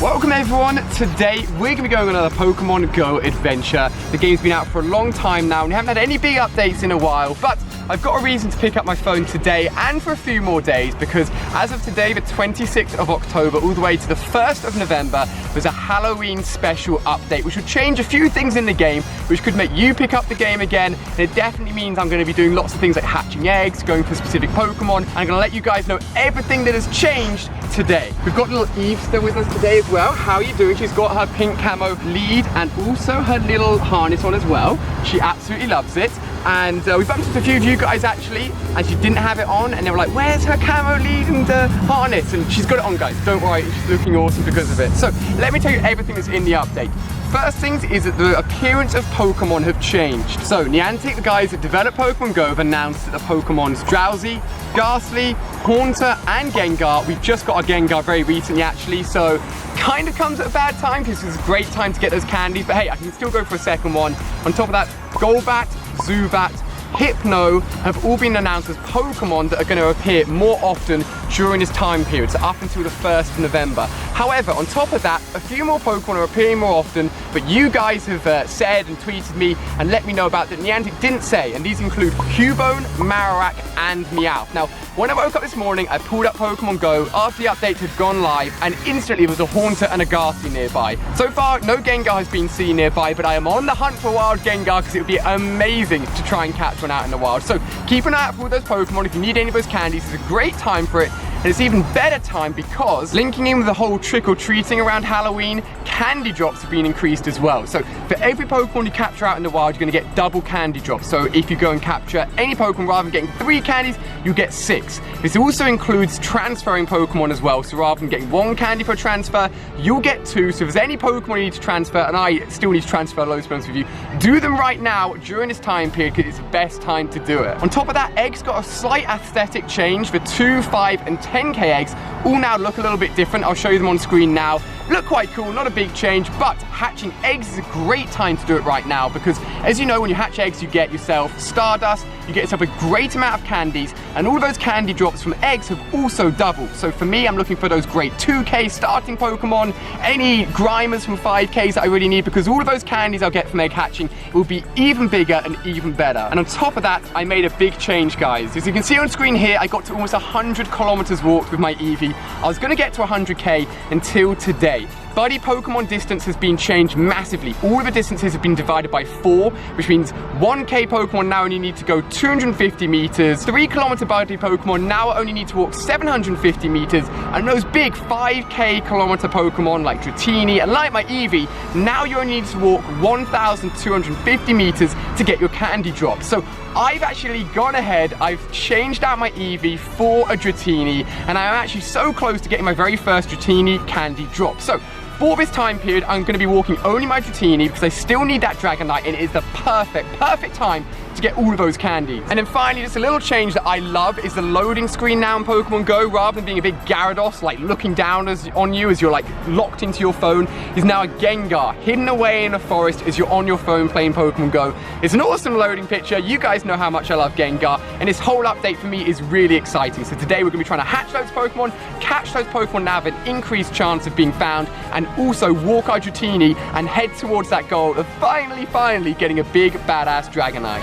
Welcome everyone. Today we're going to be going on another Pokemon Go adventure. The game's been out for a long time now and we haven't had any big updates in a while, but I've got a reason to pick up my phone today and for a few more days because as of today, the 26th of October, all the way to the 1st of November, there's a Halloween special update which will change a few things in the game, which could make you pick up the game again. And it definitely means I'm going to be doing lots of things like hatching eggs, going for specific Pokemon, and I'm going to let you guys know everything that has changed today. We've got little Eve still with us today as well. How are you doing? She's got her pink camo lead and also her little harness on as well. She absolutely loves it. And we bumped into a few of you guys actually, and she didn't have it on, and they were like, where's her camo lead and harness? And she's got it on, guys. Don't worry, she's looking awesome because of it. So let me tell you everything that's in the update. First things is that the appearance of Pokemon have changed. So Niantic, the guys that develop Pokemon Go, have announced that the Pokemon's Drowsy, Ghastly, Haunter, and Gengar. We've just got our Gengar very recently actually, so kind of comes at a bad time because it's a great time to get those candies, but hey, I can still go for a second one. On top of that, Golbat, Zubat, Hypno have all been announced as Pokemon that are going to appear more often during this time period, so up until the 1st of November. However, on top of that, a few more Pokemon are appearing more often, but you guys have said and tweeted me and let me know about that Niantic didn't say, and these include Cubone, Marowak, and Meowth. Now, when I woke up this morning, I pulled up Pokemon Go after the update had gone live, and instantly there was a Haunter and a Ghastly nearby. So far, no Gengar has been seen nearby, but I am on the hunt for a wild Gengar because it would be amazing to try and catch one out in the wild. So keep an eye out for all those Pokemon. If you need any of those candies, it's a great time for it. And it's even better time because linking in with the whole trick-or-treating around Halloween, candy drops have been increased as well. So for every Pokemon you capture out in the wild, you're going to get double candy drops. So if you go and capture any Pokemon, rather than getting 3 candies, you get 6. This also includes transferring Pokemon as well. So rather than getting 1 candy per transfer, you'll get 2. So if there's any Pokemon you need to transfer, and I still need to transfer loads of them with you, do them right now during this time period because it's the best time to do it. On top of that, eggs got a slight aesthetic change. For 2, 5, and 10k eggs all now look a little bit different. I'll show you them on screen now. Look quite cool, not a big change, but hatching eggs is a great time to do it right now because as you know, when you hatch eggs, you get yourself Stardust, you get yourself a great amount of candies, and all of those candy drops from eggs have also doubled. So for me, I'm looking for those great 2k starting Pokemon, any Grimers from 5ks that I really need because all of those candies I'll get from egg hatching will be even bigger and even better. And on top of that, I made a big change, guys. As you can see on screen here, I got to almost 100 kilometers walked with my Eevee. I was gonna get to 100k until today. Buddy Pokemon distance has been changed massively. All of the distances have been divided by 4, which means 1k Pokemon now only need to go 250 meters. 3 kilometer buddy Pokemon now only need to walk 750 meters. And those big 5k kilometer Pokemon like Dratini and like my Eevee, now you only need to walk 1,250 meters to get your candy drop. So I've actually gone ahead, I've changed out my Eevee for a Dratini, and I am actually so close to getting my very first Dratini candy drop. So for this time period, I'm going to be walking only my Dratini because I still need that Dragonite, and it is the perfect time to get all of those candies. And then finally, just a little change that I love is the loading screen now in Pokemon Go, rather than being a big Gyarados like looking down on you as you're like locked into your phone, is now a Gengar hidden away in a forest as you're on your phone playing Pokemon Go. It's an awesome loading picture. You guys know how much I love Gengar, and this whole update for me is really exciting. So today we're going to be trying to hatch those Pokemon, catch those Pokemon now have an increased chance of being found, and also walk our Dratini and head towards that goal of finally getting a big badass Dragonite.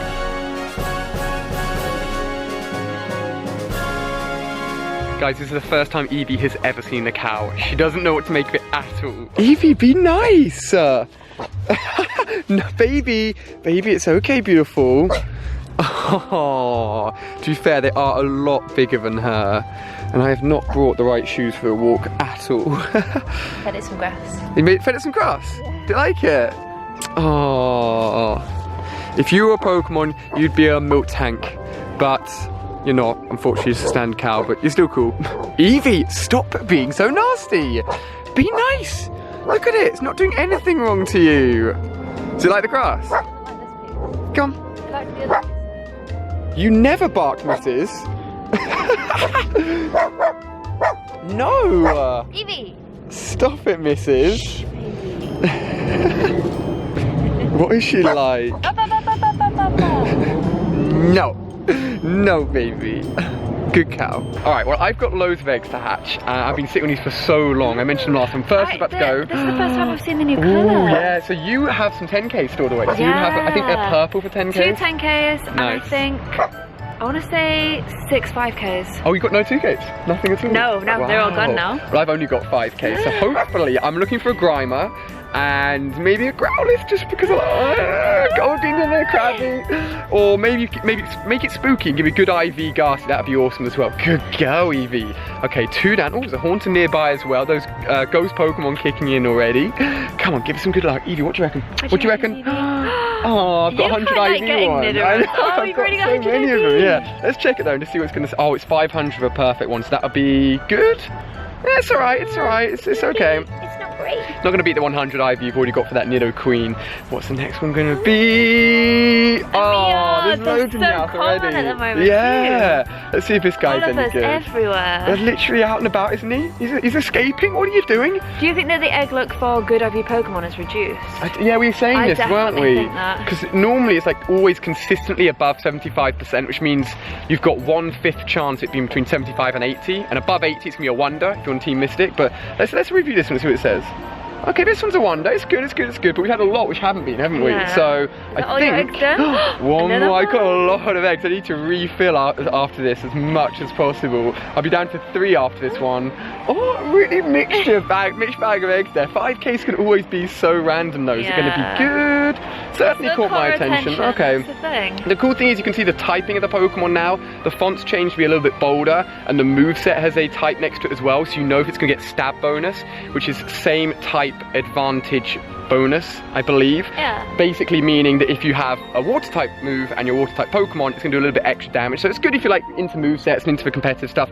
Guys, this is the first time Eevee has ever seen a cow. She doesn't know what to make of it at all. Eevee, be nice! No, baby, it's okay, beautiful. Oh, to be fair, they are a lot bigger than her. And I have not brought the right shoes for a walk at all. Fed it some grass. You fed it some grass? Yeah. Do you like it? Oh. If you were a Pokemon, you'd be a milk tank. But you're not, unfortunately, it's a stand cow, but you're still cool. Eevee, stop being so nasty. Be nice. Look at it, it's not doing anything wrong to you. Do you like the grass? I like this piece. Come. I like the other piece. You never bark, Mrs. No. Eevee. Stop it, Mrs. What is she like? No. No, baby. Good cow. All right, well, I've got loads of eggs to hatch. I've been sitting on these for so long. I mentioned them last time. First, about to go. This is the first time I've seen the new colour. Oh, yeah. So you have some 10Ks stored away. So you have, I think they're purple for 10Ks. 2 10Ks, and I Nice. think, I want to say 6 5Ks. Oh, you got no 2Ks? Nothing at all? No, they're all gone now. Well, I've only got 5Ks. So hopefully, I'm looking for a Grimer. And maybe a Growlithe just because of Golding and they're crabby. Or maybe make it spooky and give me a good IV Ghastly. That'd be awesome as well. Good go, Eevee. Okay, 2 down. Oh, there's a Haunter nearby as well. Those ghost Pokemon kicking in already. Come on, give us some good luck. Eevee, what do you reckon? What do you reckon? Oh, I've got 100 IV ones. Oh, you've already got 100 so many IV. of them, yeah. Let's check it though and just see what it's going to say. Oh, it's 500 for a perfect one, so that would be good. Yeah, it's alright, it's alright. It's okay. It's not great. Not going to beat the 100 IV you've already got for that Nido Queen. What's the next one going to be? Oh, there's loads in the house already. At the moment, yeah. Let's see if this guy's any good. Everywhere. They're literally out and about, isn't he? He's escaping. What are you doing? Do you think that the egg look for good IV Pokemon is reduced? Yeah, we were saying this, weren't we? Think that. Because normally it's like always consistently above 75%, which means you've got 1/5 chance it being between 75 and 80, and above 80 it's gonna be a wonder if you're on Team Mystic. But let's review this one and see what it says. Okay, this one's a wonder. It's good, it's good, it's good. But we've had a lot which haven't been, haven't we? Yeah. So I all your think eggs done? one Another more. I got a one? lot of eggs. I need to refill after this as much as possible. I'll be down to 3 after this one. Oh, really mixed bag of eggs there. 5Ks can always be so random though. Is it going to be good? Certainly caught my attention. Okay. That's the thing. The cool thing is you can see the typing of the Pokemon now. The font's changed to be a little bit bolder, and the moveset has a type next to it as well, so you know if it's going to get stab bonus, which is same type advantage bonus, I believe. Yeah. Basically meaning that if you have a water type move and your water type Pokemon, it's going to do a little bit extra damage. So it's good if you're like into movesets and into the competitive stuff.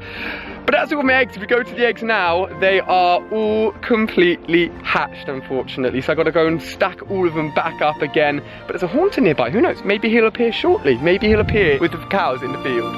But as with my eggs, if we go to the eggs now, they are all completely hatched, unfortunately. So I've got to go and stack all of them back up again. But there's a Haunter nearby. Who knows? Maybe he'll appear shortly. Maybe he'll appear with the cows in the field.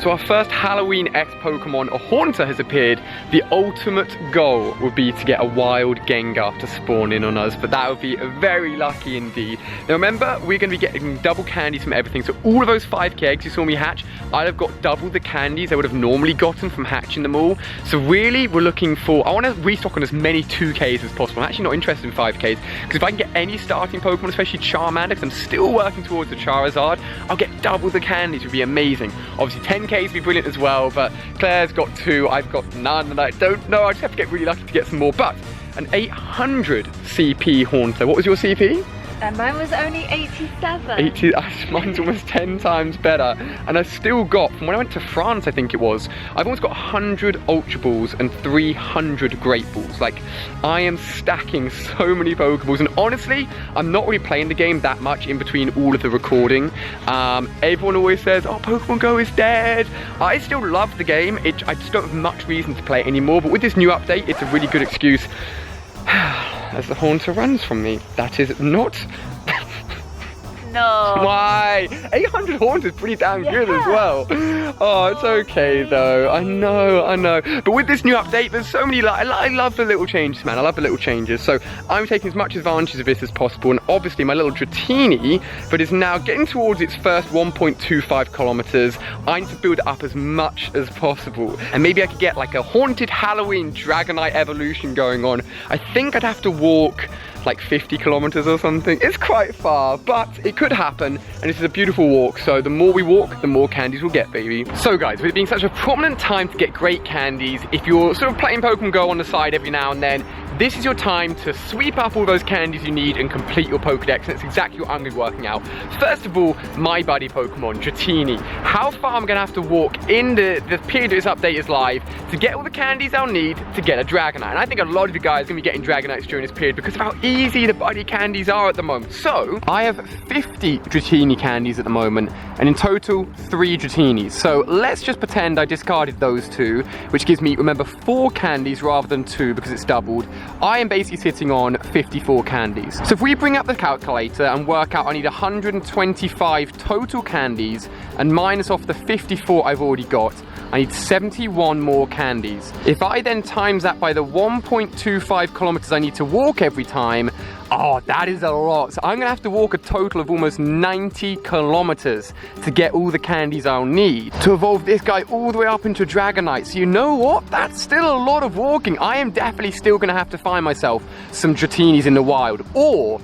So our first Halloween X Pokemon, a Haunter, has appeared. The ultimate goal would be to get a wild Gengar to spawn in on us, but that would be very lucky indeed. Now remember, we're going to be getting double candies from everything. So all of those 5K eggs you saw me hatch, I'd have got double the candies I would have normally gotten from hatching them all. So really, we're looking for, I want to restock on as many 2Ks as possible. I'm actually not interested in 5Ks, because if I can get any starting Pokemon, especially Charmander, because I'm still working towards the Charizard, I'll get double the candies, would be amazing. Obviously 10Ks would be brilliant as well, but Claire's got 2, I've got none, and I don't know, I just have to get really lucky to get some more. But an 800 CP Haunter. What was your CP? And mine was only 87. 80, mine's almost 10 times better. And I've still got, from when I went to France, I think it was, I've almost got 100 Ultra Balls and 300 Great Balls. Like, I am stacking so many Pokeballs. And honestly, I'm not really playing the game that much in between all of the recording. Everyone always says, oh, Pokemon Go is dead. I still love the game. I just don't have much reason to play it anymore. But with this new update, it's a really good excuse. As the Haunter runs from me. That is not... No. Why? 800 Haunter is pretty damn good as well. Oh, it's okay though. I know. But with this new update, there's so many, I love the little changes, man. I love the little changes. So I'm taking as much advantage of this as possible. And obviously my little Dratini, but is now getting towards its first 1.25 kilometers. I need to build it up as much as possible. And maybe I could get like a haunted Halloween Dragonite evolution going on. I think I'd have to walk like 50 kilometers or something. It's quite far, but it could happen, and this is a beautiful walk, so the more we walk, the more candies we'll get, baby. So guys, with it being such a prominent time to get great candies, if you're sort of playing Pokemon Go on the side every now and then, this is your time to sweep up all those candies you need and complete your Pokedex, and that's exactly what I'm going to be working out. First of all, my buddy Pokemon, Dratini. How far I'm going to have to walk in the period this update is live to get all the candies I'll need to get a Dragonite. And I think a lot of you guys are going to be getting Dragonites during this period because of how easy the buddy candies are at the moment. So, I have 50 Dratini candies at the moment, and in total, 3 Dratinis. So, let's just pretend I discarded those 2, which gives me, remember, 4 candies rather than 2 because it's doubled. I am basically sitting on 54 candies. So if we bring up the calculator and work out I need 125 total candies and minus off the 54 I've already got, I need 71 more candies. If I then times that by the 1.25 kilometers I need to walk every time, Oh, that is a lot. So I'm gonna have to walk a total of almost 90 kilometers to get all the candies I'll need to evolve this guy all the way up into a Dragonite. So you know what? That's still a lot of walking. I am definitely still gonna have to find myself some Dratinis in the wild, or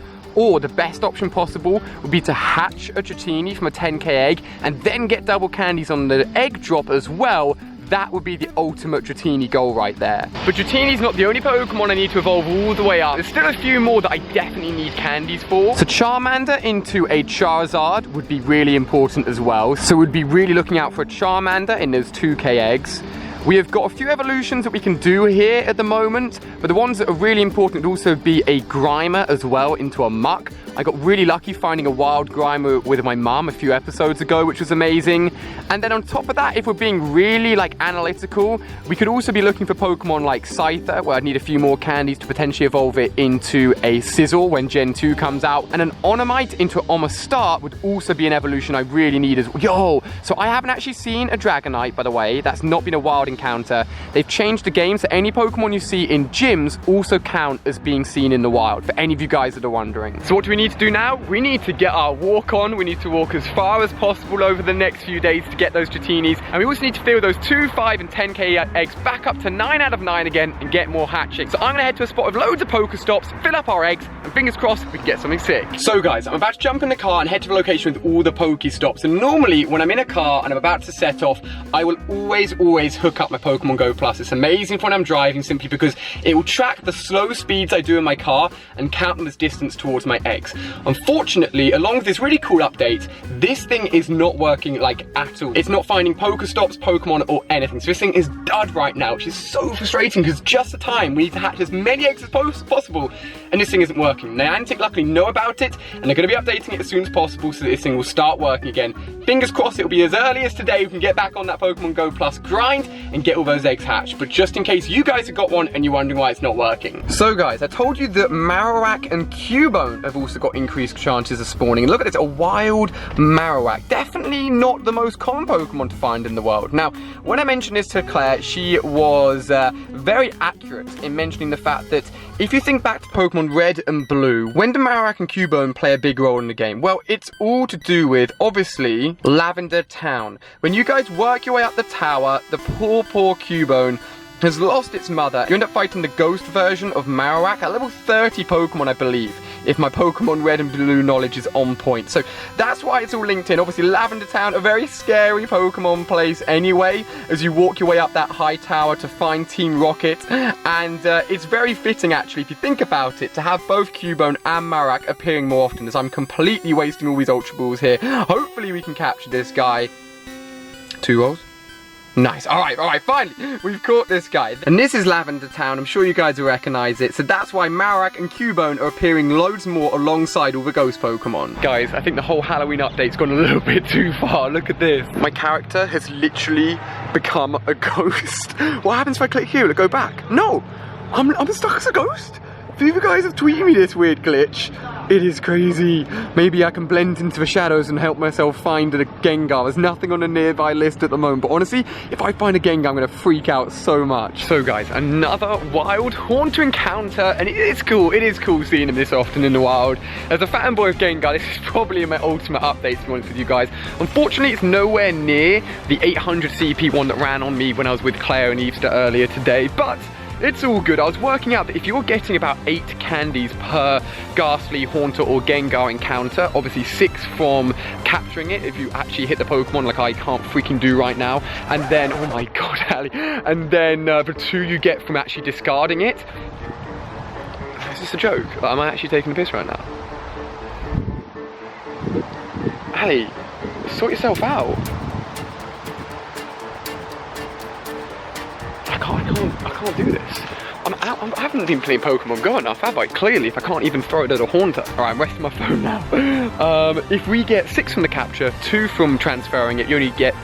the best option possible would be to hatch a Dratini from a 10k egg and then get double candies on the egg drop as well. That would be the ultimate Dratini goal right there. But Dratini's not the only Pokemon I need to evolve all the way up. There's still a few more that I definitely need candies for. So Charmander into a Charizard would be really important as well. So we'd be really looking out for a Charmander in those 2k eggs. We have got a few evolutions that we can do here at the moment, but the ones that are really important would also be a Grimer as well into a Muck. I got really lucky finding a wild Grimer with my mum a few episodes ago, which was amazing. And then on top of that, if we're being really like analytical, we could also be looking for Pokemon like Scyther, where I'd need a few more candies to potentially evolve it into a Sizzle when Gen 2 comes out. And an Onomite into an Omastar would also be an evolution I really need as well. Yo! So I haven't actually seen a Dragonite, by the way. That's not been a wild encounter. They've changed the game, so any Pokemon you see in gyms also count as being seen in the wild, for any of you guys that are wondering. So what do we need to do now? We need to get our walk on. We need to walk as far as possible over the next few days to get those Dratinis, and we also need to fill those 2, 5, and 10k eggs back up to 9 out of 9 again and get more hatching. So I'm gonna head to a spot of loads of Pokestops, fill up our eggs, and fingers crossed we can get something sick. So guys, I'm about to jump in the car and head to the location with all the Pokestops, and normally when I'm in a car and I'm about to set off, I will always hook up my Pokemon Go Plus. It's amazing for when I'm driving, simply because it will track the slow speeds I do in my car and count them as distance towards my eggs. Unfortunately, along with this really cool update, this thing is not working like at all. It's not finding Pokestops, Pokemon, or anything. So this thing is dud right now, which is so frustrating because just the time we need to hatch as many eggs as possible, and this thing isn't working. Niantic luckily know about it, and they're going to be updating it as soon as possible so that this thing will start working again. Fingers crossed it'll be as early as today we can get back on that Pokemon Go Plus grind and get all those eggs hatched. But just in case you guys have got one and you're wondering why it's not working. So guys, I told you that Marowak and Cubone have also got increased chances of spawning. And look at this, a wild Marowak. Definitely not the most common Pokemon to find in the world. Now, when I mentioned this to Claire, she was very accurate in mentioning the fact that if you think back to Pokemon Red and Blue, when do Marowak and Cubone play a big role in the game? Well, it's all to do with, obviously, Lavender Town. When you guys work your way up the tower, the poor Cubone has lost its mother. You end up fighting the ghost version of Marowak at level 30 Pokemon, I believe, if my Pokemon Red and Blue knowledge is on point. So that's why it's all linked in. Obviously, Lavender Town, a very scary Pokemon place anyway, as you walk your way up that high tower to find Team Rocket. And it's very fitting, actually, if you think about it, to have both Cubone and Marowak appearing more often, as I'm completely wasting all these Ultra Balls here. Hopefully we can capture this guy. 2 rolls. Nice. All right, finally, we've caught this guy. And this is Lavender Town. I'm sure you guys will recognize it. So that's why Marowak and Cubone are appearing loads more alongside all the ghost Pokemon. Guys, I think the whole Halloween update's gone a little bit too far. Look at this. My character has literally become a ghost. What happens if I click here? Will it go back? No, I'm stuck as a ghost. A few of you guys have tweeted me this weird glitch. It is crazy. Maybe I can blend into the shadows and help myself find a Gengar. There's nothing on a nearby list at the moment, but honestly, if I find a Gengar, I'm gonna freak out so much. So guys, another wild Haunter encounter, and it is cool seeing him this often in the wild. As a fanboy of Gengar, this is probably my ultimate update, to be honest with you guys. Unfortunately, it's nowhere near the 800 CP one that ran on me when I was with Claire and Easter earlier today, but it's all good. I was working out that if you're getting about 8 candies per Ghastly, Haunter, or Gengar encounter, obviously 6 from capturing it, if you actually hit the Pokemon like I can't freaking do right now, and then, oh my god, Ali, and then the 2 you get from actually discarding it. Is this a joke? Am I actually taking the piss right now? Ali, sort yourself out. I can't do this. I haven't been playing Pokemon Go enough, have I? Clearly, if I can't even throw it at a Haunter. Alright, I'm resting my phone now. If we get 6 from the capture, 2 from transferring it, you get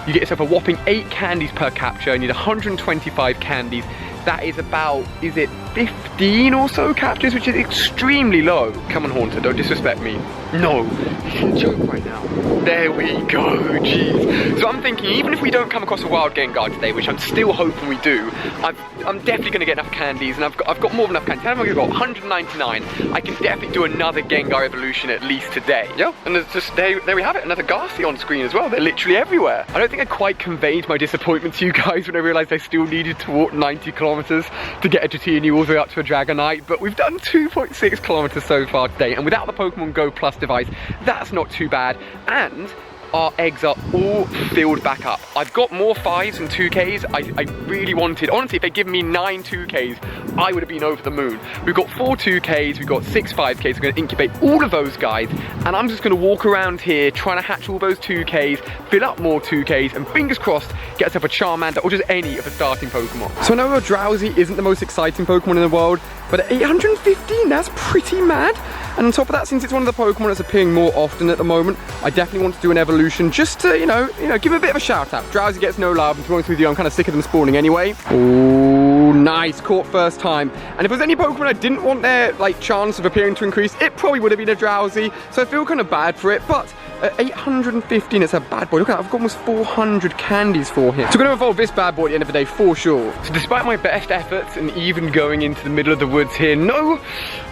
yourself a whopping 8 candies per capture. You need 125 candies. That is about, is it 15 or so captures, which is extremely low. Come on, Haunter, don't disrespect me. No, this is a joke right now. There we go, jeez. So I'm thinking, even if we don't come across a wild Gengar today, which I'm still hoping we do, I'm definitely going to get enough candies, and I've got more than enough candies. I've got 199. I can definitely do another Gengar evolution at least today. Yeah, and there's just, there we have it, another Garcia on screen as well. They're literally everywhere. I don't think I quite conveyed my disappointment to you guys when I realized I still needed to walk 90 kilometers to get a Dratini all the way up to a Dragonite, but we've done 2.6 kilometers so far today, and without the Pokemon Go Plus device, that's not too bad. And our eggs are all filled back up. I've got more 5s and 2Ks. I really wanted, honestly, if they'd given me 9 2Ks, I would have been over the moon. We've got 4 2Ks, we've got 6 5Ks. We're going to incubate all of those guys, and I'm just going to walk around here trying to hatch all those 2Ks, fill up more 2Ks, and fingers crossed, get us up a Charmander or just any of the starting Pokemon. So I know a Drowsy isn't the most exciting Pokemon in the world, but at 815, that's pretty mad. And on top of that, since it's one of the Pokemon that's appearing more often at the moment, I definitely want to do an evolution just to, you know, give a bit of a shout out. Drowsy gets no love, and to be honest with you, I'm kind of sick of them spawning anyway. Oh, nice, caught first time. And if there's any Pokemon I didn't want their, like, chance of appearing to increase, it probably would have been a Drowsy, so I feel kind of bad for it, but at 815, it's a bad boy. Look at that, I've got almost 400 candies for him. So we're going to evolve this bad boy at the end of the day, for sure. So despite my best efforts and even going into the middle of the woods here, no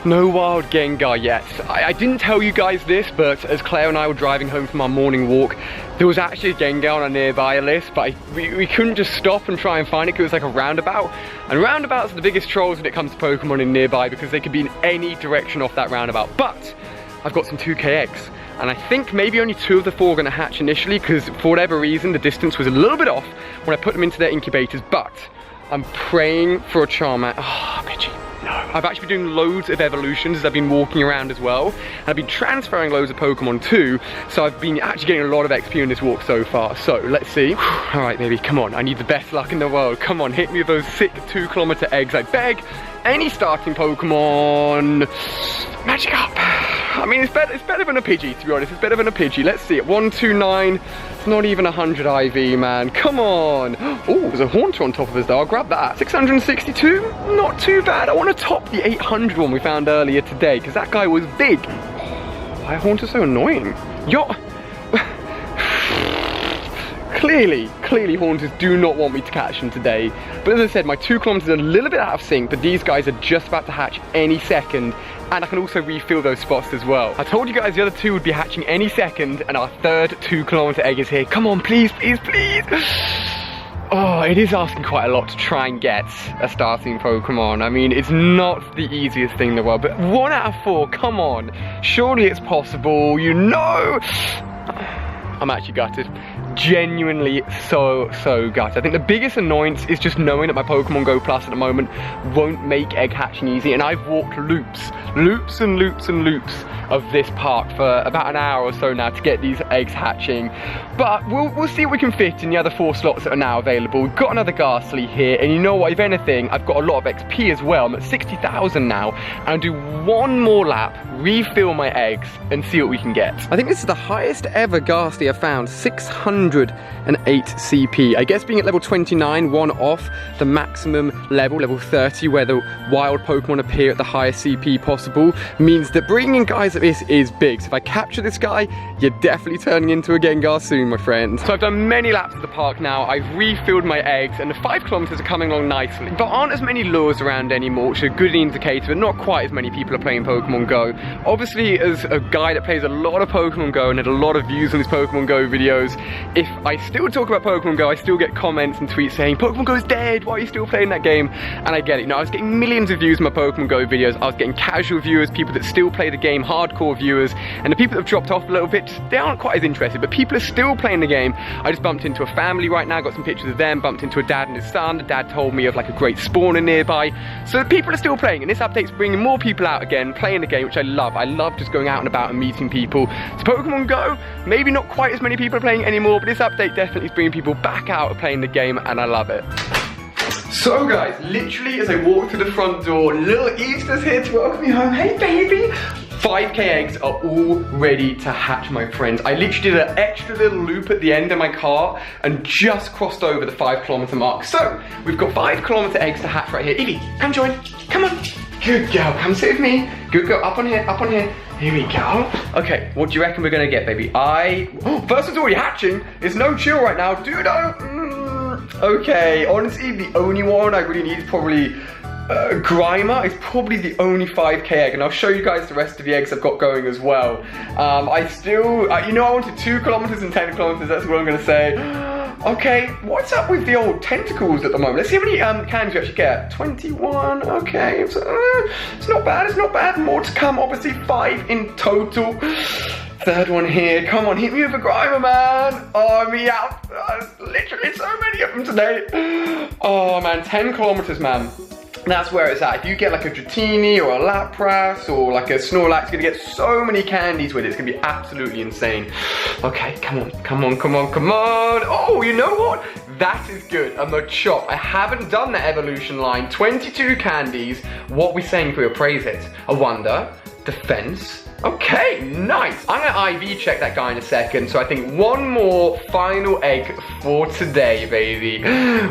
wild Gengar yet. I didn't tell you guys this, but as Claire and I were driving home from our morning walk, there was actually a Gengar on a nearby list, but we couldn't just stop and try and find it because it was like a roundabout. And roundabouts are the biggest trolls when it comes to Pokemon in nearby because they could be in any direction off that roundabout. But I've got some 2K eggs. And I think maybe only 2 of the 4 are going to hatch initially because for whatever reason the distance was a little bit off when I put them into their incubators, but I'm praying for a Charmander. Oh, Pidgey. No. I've actually been doing loads of evolutions as I've been walking around as well, and I've been transferring loads of Pokemon too, so I've been actually getting a lot of XP in this walk so far. So let's see. Alright, baby, come on, I need the best luck in the world. Come on, hit me with those sick 2-kilometer eggs, I beg. Any starting Pokemon, magic up. I mean, it's better than a Pidgey, to be honest. It's better than a Pidgey. Let's see it. 129. It's not even 100 IV, man. Come on. Oh, there's a Haunter on top of us, though. I'll grab that. 662. Not too bad. I want to top the 800 one we found earlier today, because that guy was big. Oh, why are Haunters so annoying? Yo. Clearly Haunters do not want me to catch them today. But as I said, my 2 kilometers are a little bit out of sync, but these guys are just about to hatch any second. And I can also refill those spots as well. I told you guys the other 2 would be hatching any second, and our 3rd 2-kilometer egg is here. Come on, please, please, please. Oh, it is asking quite a lot to try and get a starting Pokemon. I mean, it's not the easiest thing in the world, but 1 out of 4, come on. Surely it's possible, you know. I'm actually gutted. Genuinely so gutted. I think the biggest annoyance is just knowing that my Pokemon Go Plus at the moment won't make egg hatching easy, and I've walked loops and loops of this park for about an hour or so now to get these eggs hatching. But we'll see what we can fit in the other 4 slots that are now available. We've got another Ghastly here, and you know what, if anything, I've got a lot of XP as well. I'm at 60,000 now, and I'll do 1 more lap, refill my eggs, and see what we can get. I think this is the highest ever Ghastly I've found, 608 CP. I guess being at level 29, 1 off the maximum level 30, where the wild Pokemon appear at the highest CP possible, means that bringing in guys like this is big. So if I capture this guy, you're definitely turning into a Gengar soon, my friend. So I've done many laps of the park now. I've refilled my eggs, and the 5 kilometers are coming along nicely. But aren't as many lures around anymore, which is a good indicator, but not quite as many people are playing Pokemon Go. Obviously, as a guy that plays a lot of Pokemon Go and had a lot of views on his Pokemon Go videos, if I still talk about Pokemon Go, I still get comments and tweets saying, Pokemon Go is dead, why are you still playing that game? And I get it. You know, I was getting millions of views on my Pokemon Go videos. I was getting casual viewers, people that still play the game, hardcore viewers, and the people that have dropped off a little bit, they aren't quite as interested, but people are still playing the game. I just bumped into a family right now, got some pictures of them, bumped into a dad and his son. The dad told me of like a great spawner nearby. So people are still playing, and this update's bringing more people out again, playing the game, which I love. I love just going out and about and meeting people. So Pokemon Go, maybe not quite as many people are playing anymore, but this update definitely is bringing people back out and playing the game, and I love it. So guys, literally as I walk through the front door, little Easter's here to welcome me home. Hey baby! 5k eggs are all ready to hatch, my friends. I literally did an extra little loop at the end of my car and just crossed over the 5 km mark. So we've got 5 km eggs to hatch right here. Evie, come join. Come on. Good girl. Come sit with me. Good girl. Up on here. Up on here. Here we go. Okay, what do you reckon we're gonna get, baby? First one's already hatching. It's no chill right now. Okay, honestly, the only one I really need is probably Grimer. It's probably the only 5k egg, and I'll show you guys the rest of the eggs I've got going as well. I still, you know, I wanted 2 kilometers and 10 kilometers, that's what I'm gonna say. Okay, what's up with the old tentacles at the moment? Let's see how many candies we actually get. 21, okay, it's not bad, it's not bad. More to come, obviously 5 in total. Third one here, come on, hit me with a Grimer, man. Oh, me out, literally so many of them today. Oh man, 10 kilometers, man. That's where it's at. If you get like a Dratini or a Lapras or like a Snorlax, you're gonna get so many candies with it. It's gonna be absolutely insane. Okay, come on, come on, come on, come on. Oh, you know what? That is good. A Machop. I haven't done that evolution line. 22 candies. What are we saying if we appraise it? A Wonder, Defense. Okay, nice. I'm gonna IV check that guy in a second, so I think one more final egg for today, baby.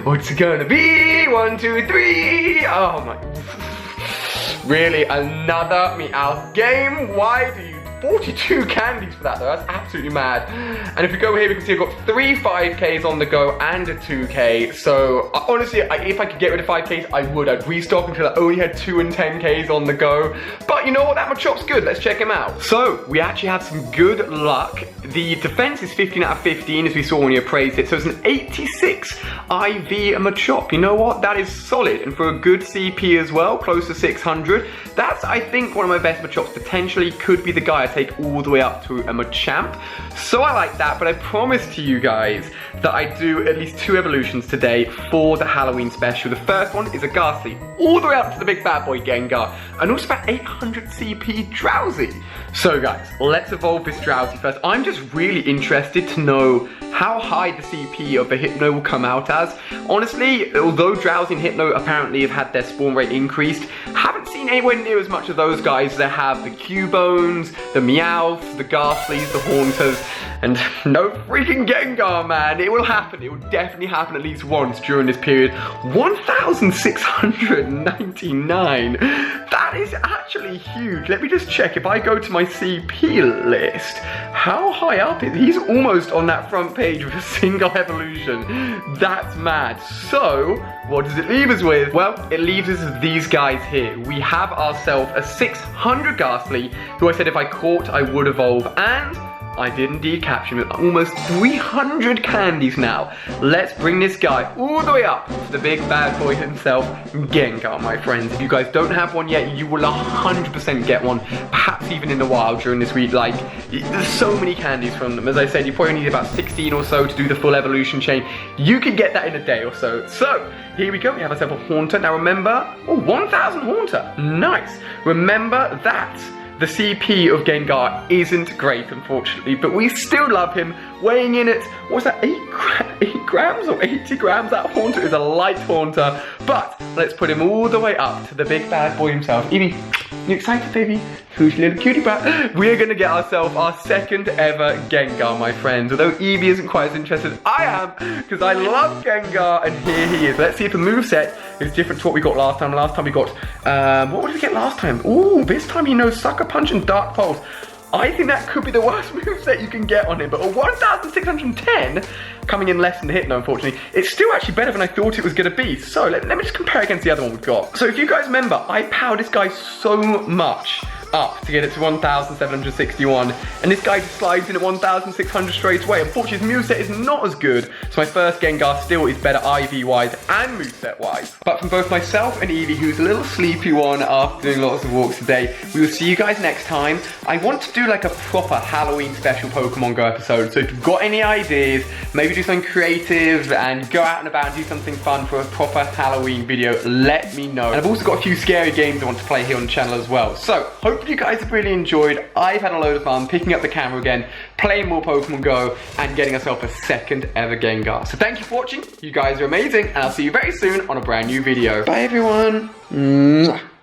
What's it gonna be? 1, 2, 3. Oh my. Really, another Meowth game? Why do you 42 candies for that though, that's absolutely mad. And if we go here, we can see I've got 3 5Ks on the go and a 2K. So honestly, if I could get rid of 5Ks, I would. I'd restock until I only had 2 and 10Ks on the go. But you know what, that Machop's good, let's check him out. So we actually had some good luck. The defense is 15 out of 15 as we saw when we appraised it. So it's an 86 IV Machop. You know what, that is solid. And for a good CP as well, close to 600. That's, I think, one of my best Machops. Potentially could be the guy I take all the way up to a Machamp. So I like that, but I promised to you guys that I do at least 2 evolutions today for the Halloween special. The first one is a Ghastly, all the way up to the big bad boy Gengar, and also about 800 CP Drowsy. So guys, let's evolve this Drowsy first. I'm just really interested to know how high the CP of the Hypno will come out as. Honestly, although Drowsy and Hypno apparently have had their spawn rate increased, haven't seen anywhere near as much of those guys that have the Cubones, the Meowths, the Ghastlies, the Haunters, and no freaking Gengar, man. It will happen. It will definitely happen at least once during this period. 1,699. That is actually huge. Let me just check. If I go to my CP list, how high up is he? He's almost on that front page with a single evolution. That's mad. So, what does it leave us with? Well, it leaves us with these guys here. We have ourselves a 600 Ghastly, who I said if I caught, I would evolve, and I did indeed capture him with almost 300 candies now. Let's bring this guy all the way up to the big bad boy himself, Gengar, my friends. If you guys don't have one yet, you will 100% get one, perhaps even in the wild during this week. Like, there's so many candies from them. As I said, you probably need about 16 or so to do the full evolution chain. You can get that in a day or so. So, here we go. We have ourselves a Haunter. Now remember, 1,000 Haunter. Nice. Remember that the CP of Gengar isn't great, unfortunately, but we still love him. Weighing in at, what's that, 8 grams or 80 grams? That Haunter is a light Haunter, but let's put him all the way up to the big bad boy himself. Evie, you excited, baby? Who's your little cutie bat? We're gonna get ourselves our second ever Gengar, my friends. Although Evie isn't quite as interested as I am, because I love Gengar, and here he is. Let's see if the moveset is different to what we got last time. Last time we got, what did we get last time? Ooh, this time he knows Sucker Punch and Dark Pulse. I think that could be the worst moveset you can get on him, but a 1,610 coming in less than the Hypno, unfortunately. It's still actually better than I thought it was going to be. So let me just compare against the other one we've got. So if you guys remember, I powered this guy so much up to get it to 1,761, and this guy just slides in at 1,600 straight away. Unfortunately, his moveset is not as good, so my first Gengar still is better IV-wise and moveset-wise. But from both myself and Evie, who's a little sleepy one after doing lots of walks today, we will see you guys next time. I want to do like a proper Halloween special Pokemon Go episode, so if you've got any ideas, maybe do something creative and go out and about and do something fun for a proper Halloween video, let me know. And I've also got a few scary games I want to play here on the channel as well. So, hopefully you guys have really enjoyed. I've had a load of fun picking up the camera again, playing more Pokemon Go, and getting ourselves a second ever Gengar. So thank you for watching. You guys are amazing, and I'll see you very soon on a brand new video. Bye everyone. Mwah.